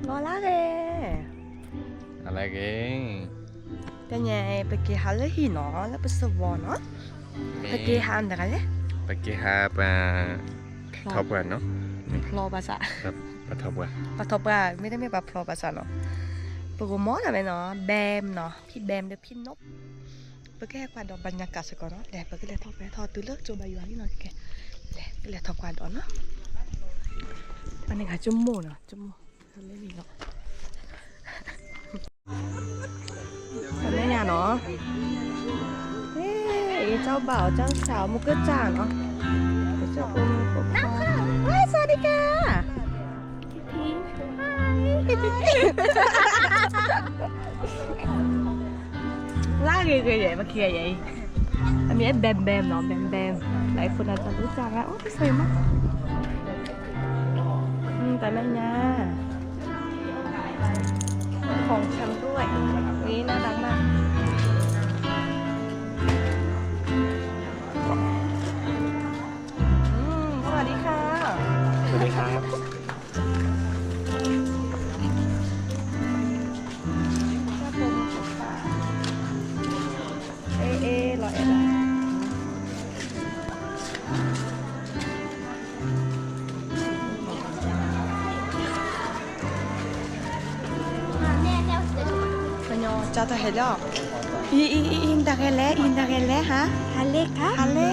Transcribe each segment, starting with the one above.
Volare! Alleghe. Tanya pergi hal hino, lepas sewono. Pergi handale. Pergi apa? Tobuan no? Plo bahasa. Tobuan. ปะทบว่าไม่ได้มีปะพลอภาษาเนาะปกมอนะแม่เนาะแบมเนาะพี่แบมหรือพี่นบปกแค่ความดอกบรรยากาศสักก่อนเนาะแหละปกเลยทอดไปทอดตื้อเลิกโจบาอยู่นี่เนาะแกแหละก็เลยทอดความดอกเนาะอันนี้ค่ะจุ่มหมูเนาะจุ่มหมูทำเล่นนี่เนาะทำได้ยังเนาะเฮ้ยเจ้าบ่าวเจ้าสาวมุกเกอร์จ่าเนาะเจ้าคุณน้ำค่ะเฮ้ยสวัสดีค่ะลากเลยใหญ่มาเคลียร์ใหญ่อันนี้แบมแบมเนาะแบมแบมหลายคนอาจจะรู้จักแล้วโอ้สวยมากแต่แม่ย่าของชำด้วยนี่น่ารักมากสวัสดีค่ะ สวัสดีครับ รอเอ็ดจะเห็นหรออินดาเกเล่ฮะฮาเล่ค่ะฮาเล่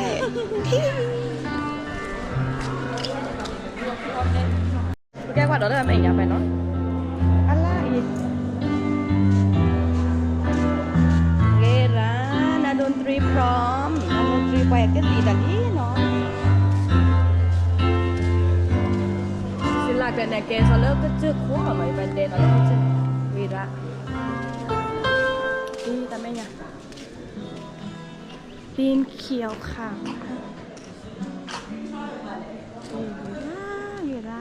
แกว่าเราได้ทำเองอย่าไปเนาะอะไรเกรานาดนตรีพร้อมนาดนตรีไปกันดีดังนี้เนาะศิลปะเนี่ยแกสเลิกก็จืดขั้วมาเป็นเดนอะไรก็จืดวีระนี่แต่ไม่เนี่ยปีนเขียวค่ะวีระ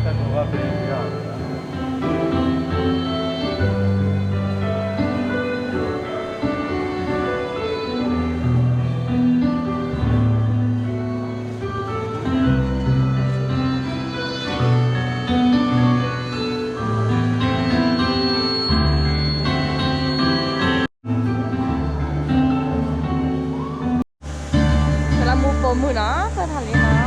ถ้าถือว่าเป็นยอด เวลามูโปมือเนาะสถานนี้เนาะ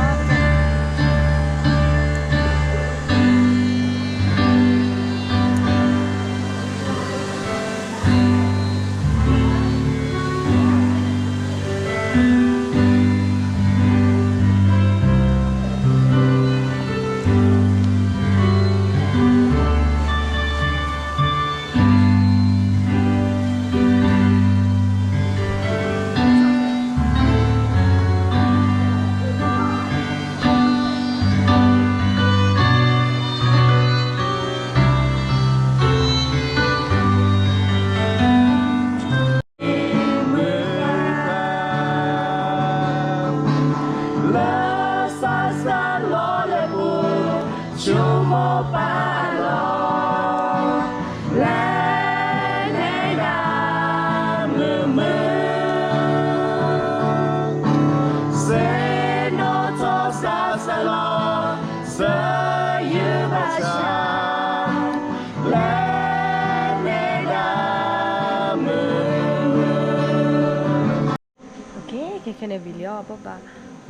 แค่ในวิดีโอปุ๊บอะ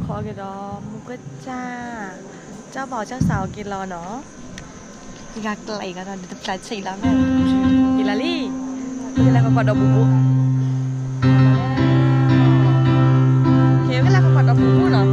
ขอกันดอมุกจ้าเจ้าบ่าวเจ้าสาวกินรอเนาะอยากไกลกันตอนเดี๋ยวจะใส่แล้วแม่กินละลี่กินอะไรก็กอดดอกบุบุเขียวกินอะไรก็กอดดอกบุบุเนาะ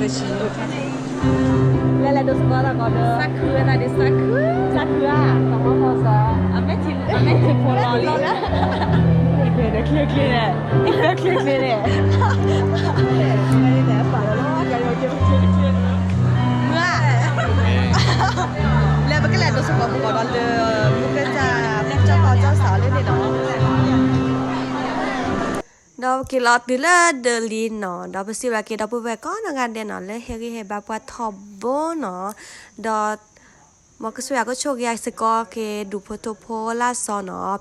的是。来来都是多少高的？啥科那的啥科？啥科啊？什么好说？啊，没听过老了。对的，可以的，可以的。那你来发了咯，加油，เมื่อแล้วมันก็แหละตัวสกอร์บอกเราเลยมันก็จะเจ้าพ่อเจ้าสาวเล่นเนาะเรากินลอดดิเลเดลีนเนาะเราไปซื้อว่ากินเราไปแวะก้อนงานเดนเนาะเลยเฮกิเฮบาปว่าทอบโบเนาะดอมันก็สวยก็โชคยายสกอร์เกดูโพโตโพลาซอเนาะ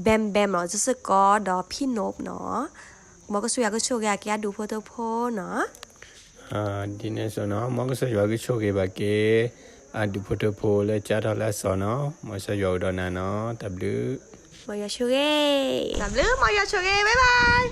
แบมเนาะจะสกอร์ดอพี่นบเนาะมันก็สวยก็โชคยายแกดูโพโตโพเนาะဒီနေ့ဆိုတော့မကဆရွာကချိုးခဲ့ပါကေဒီဖိုတိုဖိုလဲကြားတော့လဲဆောနော်မဆရွာတော့နာနော် W มายาชูเก้ตับลืมมายาชูเก้บ๊ายบาย